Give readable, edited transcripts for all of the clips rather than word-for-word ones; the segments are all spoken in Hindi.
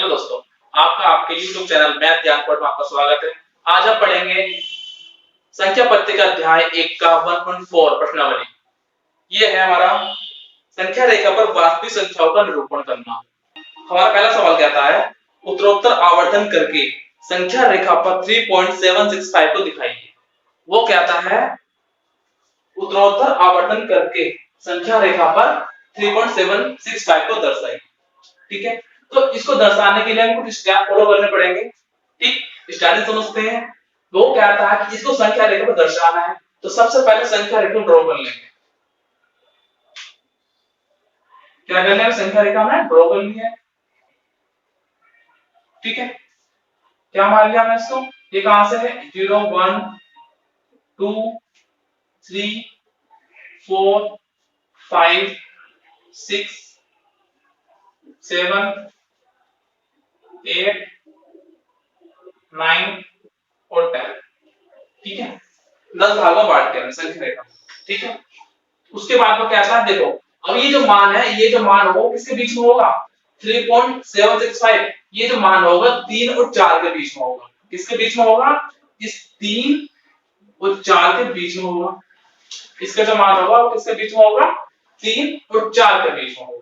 हेलो दोस्तों, आपका आपके YouTube चैनल मैथ ज्ञान पॉइंट में आपका स्वागत है। आज हम पढ़ेंगे संख्या पत्रिका अध्याय 1 का 1.4 प्रश्नावली। ये है हमारा संख्या रेखा पर वास्तविक संख्याओं का निरूपण करना। हमारा पहला सवाल कहता है उत्तरोत्तर आवर्धन करके संख्या रेखा पर 3.765 को दिखाइए। वो कहता है उत्तरोत्तर आवर्धन करके संख्या रेखा पर 3.765 को दर्शाइए। ठीक है, तो इसको दर्शाने के लिए हमको कुछ स्टेप फॉलो करने पड़ेंगे। ठीक, स्टार्टिंग समझते हैं। वो कहता है कि इसको संख्या रेखा पर दर्शाना है, तो सबसे पहले संख्या रेखा ड्रॉ कर लेंगे। क्या करना है? संख्या रेखा में ड्रॉ कर लिया है। ठीक है, क्या मान लिया हमने इसको? ये कहां से है? 0 1 2 3 4 5 6 7 8 9 और 10। ठीक है, 10 भागों में बांट के संख्या रेखा। ठीक है, उसके बाद वो कहता है देखो अब ये जो मान है, ये जो मान होगा किसके बीच में होगा? 3.765। ये जो मान होगा 3 और 4 के बीच में होगा। किसके बीच में होगा? इस 3 और 4 के बीच में होगा। इसका जो मान होगा वो किसके बीच में होगा? 3 और 4 के बीच में होगा।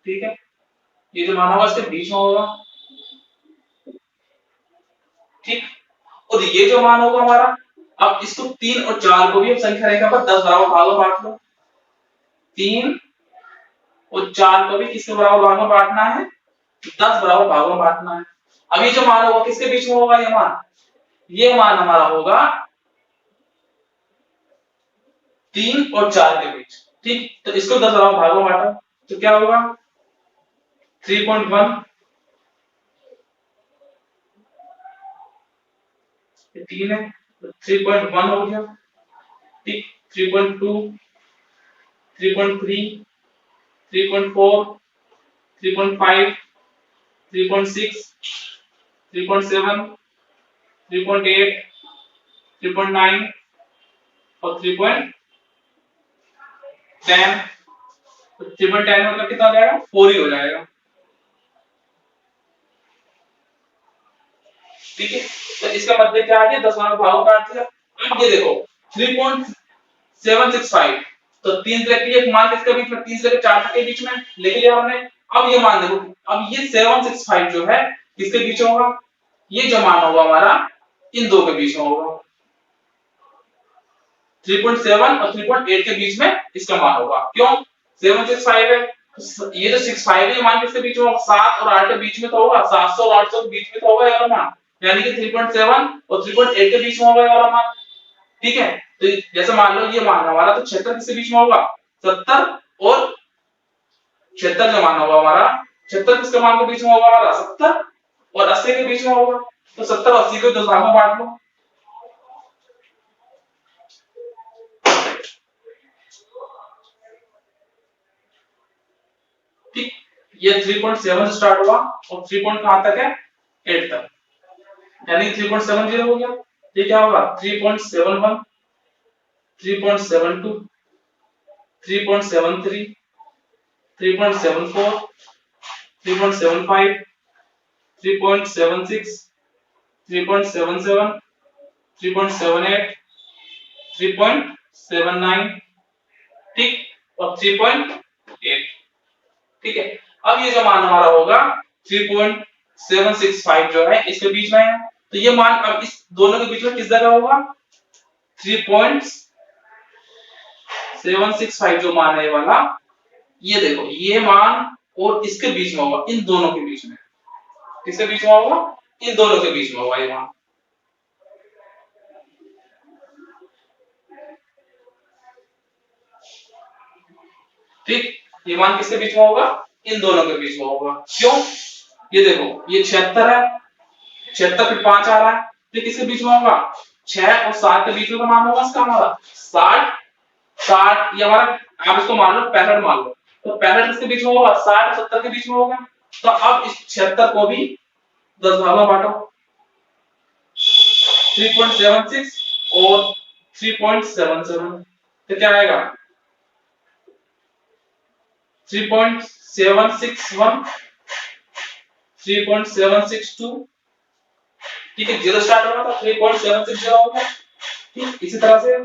ठीक है, ये जो मान होगा इसके बीच में होगा। ठीक, और ये जो मान होगा हमारा, अब इसको 3 और 4 को भी हम संख्या रेखा पर 10 बराबर भागों में बांट लो। 3 और 4 को भी किसके बराबर भागों में बांटना है? 10 बराबर भागों में बांटना है। अब ये जो मान होगा किसके बीच में होगा? ये मान हमारा होगा 3 और 4 के बीच। ठीक, तो इसको 10 बराबर भागों में बांटो तो क्या होगा? 3.1 ये 3 है तो 3.1 हो गया। ठीक, 3.2 3.3 3.4 3.5 3.6 3.7 3.8 3.9 और 3.10। तो 3.10 मतलब कितना हो जाएगा? 4 ही हो जाएगा। ठीक है, तो इसका मतलब क्या आ गया? 10 भागों काट दिया। अब ये देखो 3.765, तो 3 से लेकर एक मान किसके बीच में? 3 से लेकर 4 तक के बीच में लिख लिया हमने। अब ये मान देखो, अब ये 765 जो है किसके बीच में होगा? ये जो मान होगा हमारा इन दो के बीच में होगा। 3.7 और 3.8 के बीच में इसका मान होगा। क्यों? 765 है, ये जो 65 है ये मान किसके बीच में होगा? 7 और 8 के बीच में तो होगा। 700 और 800 के बीच में तो होगा ये वाला मान, यानी कि 3.7 और 3.8 के बीच में होगा ये वाला मान। ठीक है, तो जैसे मान लो ये मान हमारा तो 76 किसके बीच में होगा? 70 और 76 जो मान होगा हमारा, 76 किसके मान के बीच में होगा हमारा? 70 और 80 के बीच में होगा। तो 70 और 80 को 10 भागों में बांट लो। ठीक, ये 3.7 से स्टार्ट हुआ और 3 पॉइंट कहां तक है? 8 तक, यानी 3.70 हो गया। ये क्या होगा? 3.71 3.72 3.73 3.74 3.75 3.76 3.77 3.78 3.79। ठीक, और 3.8। ठीक है, अब ये जो मान हमारा होगा 3.765 जो है इसके बीच में है, तो ये मान अब इस दोनों के बीच में किस जगह होगा? 3.765 जो मान है ये वाला, ये देखो ये मान और इसके बीच में होगा, इन दोनों के बीच में। किसके बीच में होगा? इन दोनों के बीच में होगा ये मान। ठीक, ये मान किसके बीच में होगा? इन दोनों के बीच में होगा। क्यों? ये देखो ये 76 है, 76 फिर 5 आ रहा है, तो किसके बीच में होगा? 6 और 7 के बीच में का मान होगा इसका हमारा 60 60। ये हमारा, आप इसको मान लो 65 मान लो, तो 65 किसके बीच में होगा? 60 और 70 के बीच में होगा। तो अब इस 76 को भी 10 भागों में बांटो। 3.76 और 3.77, तो क्या आएगा? 3.6 3.761, 3.762, ठीक है, जीरो स्टार्ट होगा तो 3.760 होगा, ठीक। इसी तरह से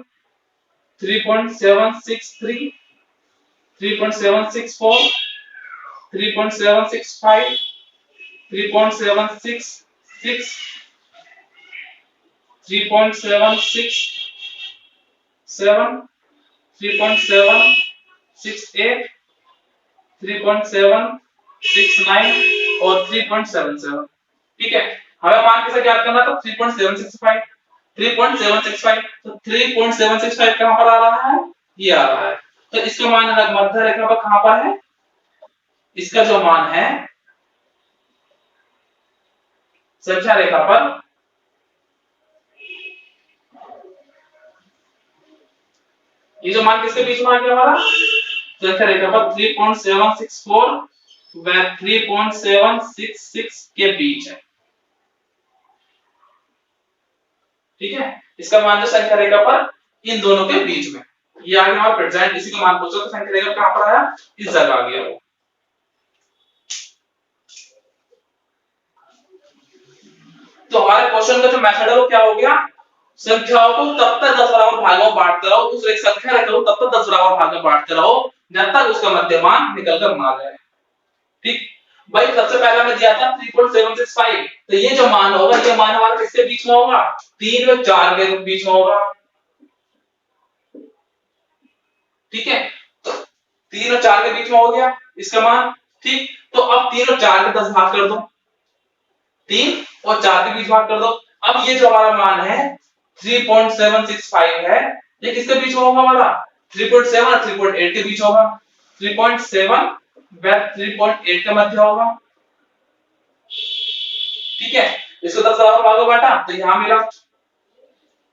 3.763, 3.764, 3.765, 3.766, 3.767, 3.768, 3.769 और 3.77, ठीक है। हमें मान कैसे ज्ञात करना था? 3.765, 3.765, तो 3.765 कहां पर आ रहा है? ये आ रहा है। तो इसका मान मध्य रेखा पर कहां पर है? इसका जो मान है संख्या रेखा पर, ये जो मान किसके बीच में आ गया हमारा? संख्या रेखा पर 3.764 व 3.766 के बीच है, ठीक है। इसका मान जो संख्या रेखा पर इन दोनों के बीच में, ये आ गया हमारा प्रेजेंट। इसी का मान पूछो तो संख्या रेखा कहां पर आया? इस जगह आ गया वो। तो हमारे क्वेश्चन का जो मेथड है वो क्या हो गया? संख्याओं को तब तक 10 बराबर भागों में बांटते रहो, उस एक संख्या रेखा को तब तक 10 बराबर भागों में बांटते रहो जब तक उसका मध्यमान निकलकर ना जाए, ठीक। भाई सबसे पहला मैं दिया था 3.765, तो ये जो मान होगा ये मान हमारा किसके बीच में होगा? 3 व 4 के बीच में होगा, ठीक है। तो 3 और 4 के बीच में हो गया इसका मान, ठीक। तो अब 3 और 4 के 10 भाग कर दो, 3 और 4 के बीच भाग कर दो। अब ये जो हमारा मान है 3.765 है, ये किसके बीच में होगा हमारा? 3.7 और 3.8 के बीच होगा, 3.7 व 3.8 के मध्य होगा, ठीक है। इसको 10 बराबर भागों बांटा तो यहां मिला,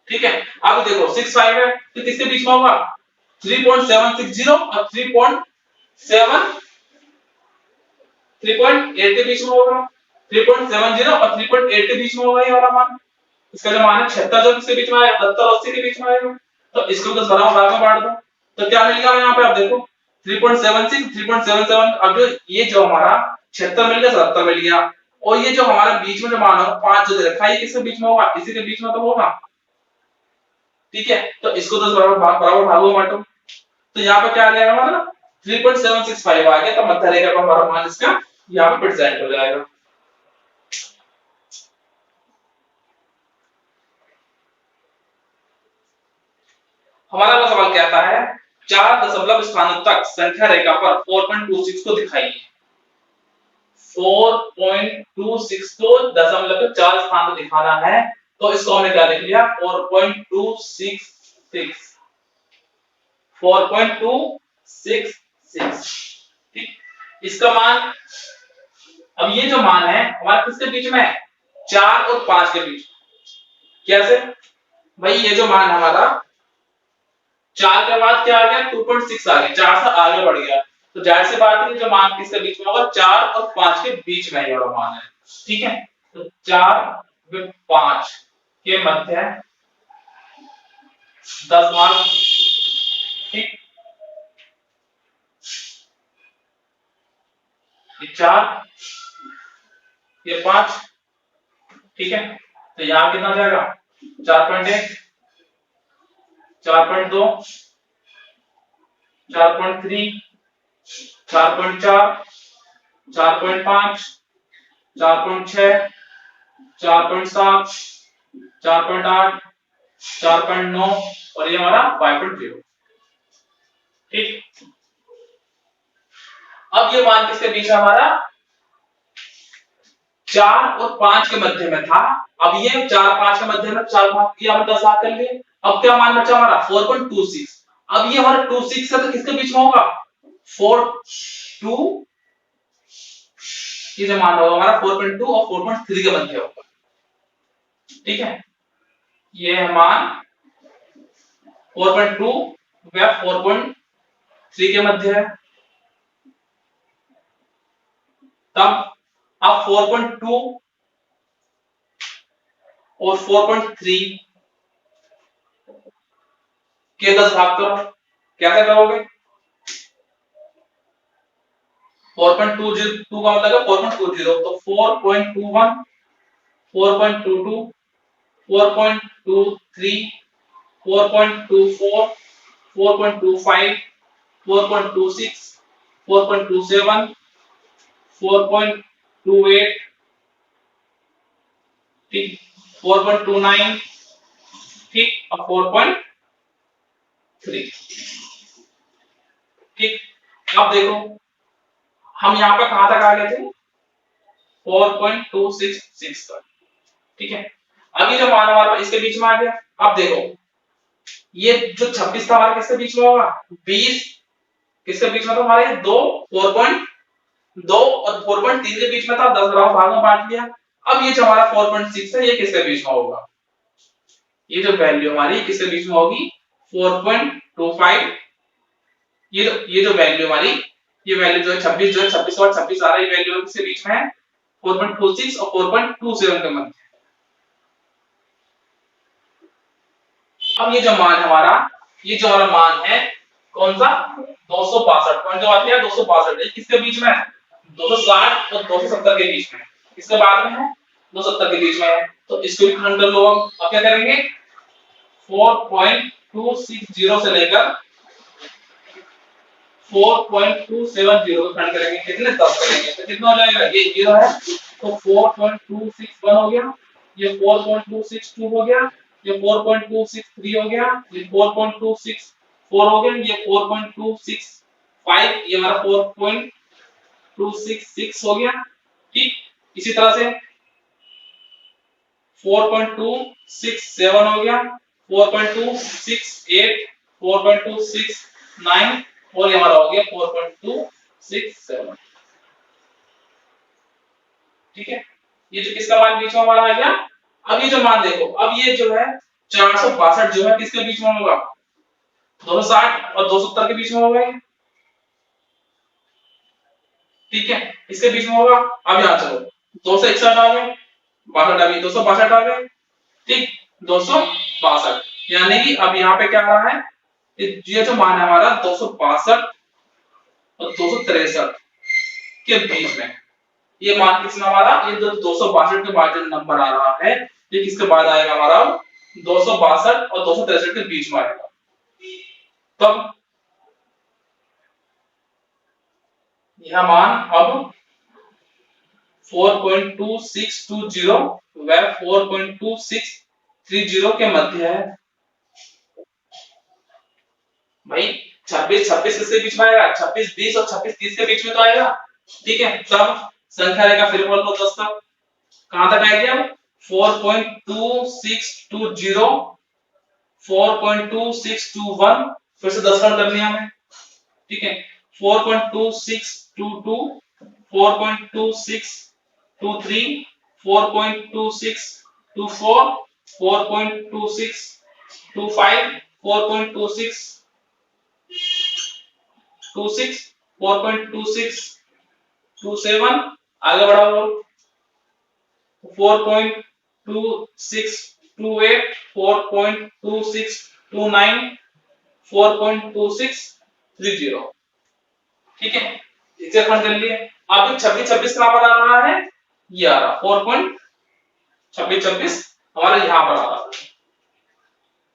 ठीक है। अब देखो 65 है तो किसके बीच में होगा? 3.760 और 3.8 के बीच में होगा, 3.70 और 3.8 के बीच में होगा ये वाला मान। इसका जो मान है 76 जो किसके बीच में आया? 70 और 80 के बीच में आएगा। तो इसको 10 बराबर भाग में बांट दो तो क्या मिल गया यहाँ पे? आप देखो 3.76, 3.77, अब जो ये जो हमारा 76 मिल गया, 77 मिल गया, और ये जो हमारा बीच में जो मान होगा 5 जो दे रखा है ये किसके बीच में होगा? इसी के बीच में तो होगा, ठीक है। तो इसको 10 बराबर भागों में बांटो तो यहाँ पे क्या आ जाएगा हमारा? 3.765 आ गया, तो मध्य रेखा का हमारा मान इसका यहाँ पे प्रेजेंट हो जाएगा। हमारा अगला सवाल कहता है 4 दशमलव स्थानों तक संख्या रेखा पर 4.26 को दिखाइए। 4.26 को दशमलव के 4 स्थान को दिखाना है, तो इसको हमने क्या लिख लिया? 4.266, 4.266, ठीक। इसका मान, अब ये जो मान है हमारे किसके बीच में है? 4 और 5 के बीच। कैसे भाई? ये जो मान हमारा 4 के बाद क्या आ गया? 2.6 आ गया, 4 से आगे बढ़ गया, तो जाहिर सी बात है जो मान किसके बीच में होगा? 4 और 5 के बीच में ये वाला मान है, ठीक है। तो 4 व 5 के मध्य 10 भाग, ठीक। ये 4, ये 5, ठीक है। तो यहां कितना जाएगा? 4.1, 4.2, 4.3, 4.4, 4.5, 4.6, 4.7, 4.8, 4.9 और ये हमारा 5.0, ठीक। अब ये मान किसके बीच है हमारा? 4 और 5 के मध्य में था। अब ये 4 5 के मध्य में 4 भाग किया, हमने 10 भाग कर लिए। अब क्या मान बचा हमारा? 4.26। अब ये हमारा 26 है तो किसके बीच में होगा? 4 2, ये जो मान होगा हमारा 4.2 और 4.3 के मध्य होगा, ठीक है। ये मान 4.2 व 4.3 के मध्य है। तब अब 4.2 और 4.3 के 10 भाग करो, कैसे करोगे? 4.2 का मतलब है 4.20, तो 4.21, 4.22, 4.23, 4.24, 4.25, 4.26, 4.27, 4.28, ठीक, 4.29, ठीक, और 4.3, ठीक। अब देखो हम यहाँ पे कहां तक आ गए थे, 4.266 तक, ठीक है। अब ये जो मान हमारे पास इसके बीच में आ गया। अब देखो ये जो 26 था हमारा किसके बीच में होगा, 20 किसके बीच में था हमारे, दो 4.2 और 4.3 के बीच में था, 10 भाग में बांट लिया। अब ये जो हमारा 4.6 है ये किसके बीच में होगा, ये जो वैल्यू हमारी किसके बीच में होगी, 4.25। ये जो वैल्यू हमारी, ये वैल्यू जो है 26, जो है 26 और 26 आ रहा है, ये वैल्यू किसके बीच में है, 4.26 और 4.27 के मध्य। अब ये जो मान है हमारा, ये जो हमारा मान है कौन सा, 262 पॉइंट जो आती है 262, किसके बीच में है, 260 और 270 के बीच में, किसके बाद में है, 270 के बीच में है। तो इसको भी खंड कर लो। अब क्या करेंगे, 4.260 से लेकर 4.270 को खंड करेंगे, कितने 10 करेंगे तो कितना हो जाएगा, ये 0 है तो 4.261 हो गया, ये 4.262 हो गया, ये 4.263 हो गया, ये 4.264 हो गया, ये 4.265, ये हमारा 4.266 हो गया, ठीक। इसी तरह से 4.267 हो गया, 4.268, 4.269 और ये हमारा हो गया 4.267, ठीक है। ये जो किसका मान बीच में हमारा आ गया। अब ये जो मान देखो, अब ये जो है 462 जो है किसके बीच में होगा, 260 और 270 के बीच में होगा ये, ठीक है, इसके बीच में होगा। अब यहां चलो 261 आ गए, 62 आ गई, 262 आ गए, ठीक, 262, यानी कि अब यहाँ पे क्या आ रहा है, ये जो मान है हमारा 262 और 263 के बीच में, ये मान किसमें हमारा, ये जो 262 के बाद जो नंबर आ रहा है ये किसके बाद आएगा हमारा, 262 और 263 के बीच में आएगा। तब यह मान अब 4.2620 व 4.2630 के मध्य है। भाई 26 किसके बीच में आएगा, 26 20 और 26 30 के बीच में तो आएगा, ठीक है। तब संख्या रेखा फिर बोल लो 10 तक, कहां तक आएगी अब, 4.2620, 4.2621, फिर से 10 करनी है हमें, ठीक है, 4.2622, 4.2623, 4.2624, 4.2625, 4.2626, 4.2627, आगे बढ़ाओ, 4.2628, 4.2629, 4.2630, ठीक है, इसे खंड कर लिए। अब 26 कहां पर आ रहा है, ये आ रहा 4.26 हमारा यहां पर आ रहा है,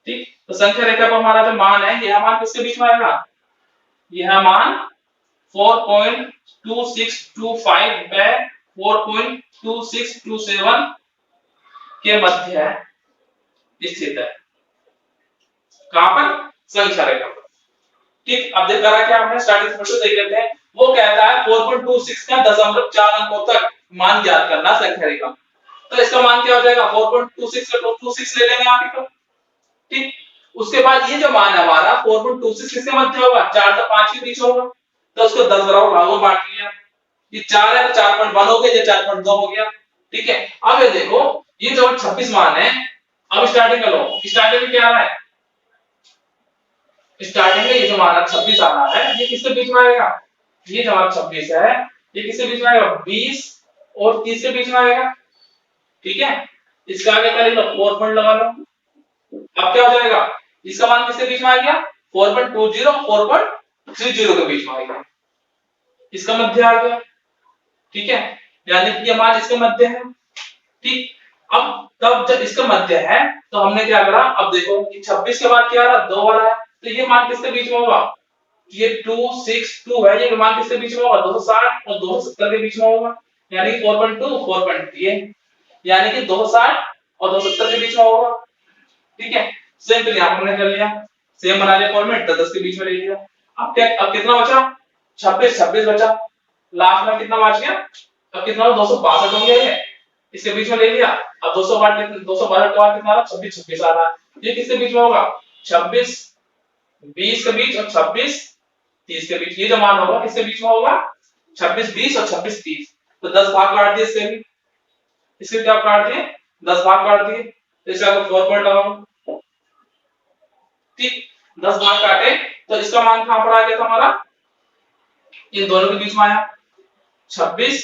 ठीक। तो संख्या रेखा पर हमारा जो मान है, यह मान किसके बीच में आएगा, यह मान 4.2625 बाय 4.2627 के मध्य है स्थित है, कहां पर, संख्या रेखा पर, ठीक। अब देख करा क्या हमने स्टार्टिंग से देख लेते हैं। वो कहता है 4.26 का 4 अंकों तक मान ज्ञात करना संख्या रेखा, तो इसका मान क्या हो जाएगा, 4.26 का 26 ले लेंगे आगे तो, ठीक। उसके बाद ये जो मान है हमारा 4.26 किसके मध्य होगा, 4 से 5 के बीच होगा, तो उसको 10 बराबर भागों में बांट लिया, ये 4 है तो 4.1 हो गया, ये 4.2 हो गया, ठीक है। अब ये देखो ये जो 26 मान है, अब स्टार्टिंग कर लो, स्टार्टिंग में क्या आ रहा है, स्टार्टिंग में ये जो हमारा 26 आ रहा है ये किसके बीच में आएगा, ये जो हमारा 26 है ये किसके बीच में आएगा, 20 और 30 के बीच में आएगा, ठीक है। इसका आगे कर लो 4 पॉइंट लगा लो, अब क्या हो जाएगा, इसका मान किसके बीच में आ गया, 4.20 4.30 के बीच में आ गया, इसका मध्य आ गया, ठीक है, यानी कि ये मान इसके मध्य है, ठीक। अब तब जब इसका मध्य है तो हमने क्या करा, अब देखो कि 26 के बाद क्या आ रहा, 2 आ रहा है, तो ये मान किसके बीच में होगा, ये 2 6 2 है, ये मान किसके बीच में होगा, 260 और 270 के बीच में होगा, यानी 4.2 4.3, यानी कि 260 और 270 के बीच में होगा, ठीक है। सेम फिर यहां पर हमने कर लिया, सेम बना लिया फॉर्मेट, 10 के बीच में ले लिया। अब क्या, अब कितना बचा, 26 26 बचा, लास्ट में कितना बच गया, अब कितना 262 हो गया, ये इसके बीच में ले लिया। अब 262 262 का बाद कितना आ रहा, 26 26 आ रहा है, ये किसके बीच में होगा, 26 20 के बीच और 26 30 के बीच, ये जो मान होगा किसके बीच में होगा, 26 20 और 26 30। तो 10 भाग काट दिए इसके भी, इसके क्या काट दिए, 10 भाग काट दिए, तो इसका 4 पॉइंट लगाओ, ठीक। 10 भाग काटे तो इसका मान कहां पर आ गया था हमारा, इन दोनों के बीच में आया, 26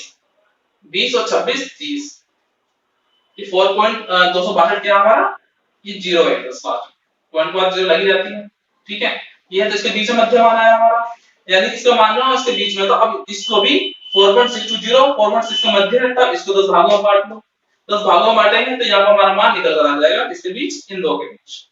20 और 26 30, ये 4.262 क्या हमारा, ये 0 है, 10 बार पॉइंट पर 0 लगी रहती है, ठीक है। ये तो इसके बीच में मध्य मान आया हमारा, यानी इसका मान लो इसके बीच में, तो अब इसको भी 4.620 4.6 का मध्य है, तब इसको 10 भागों में बांट लो, 10 भागों में बांटेंगे तो यहाँ पर हमारा मान निकल कर आ जाएगा किसके बीच, इन दो के बीच।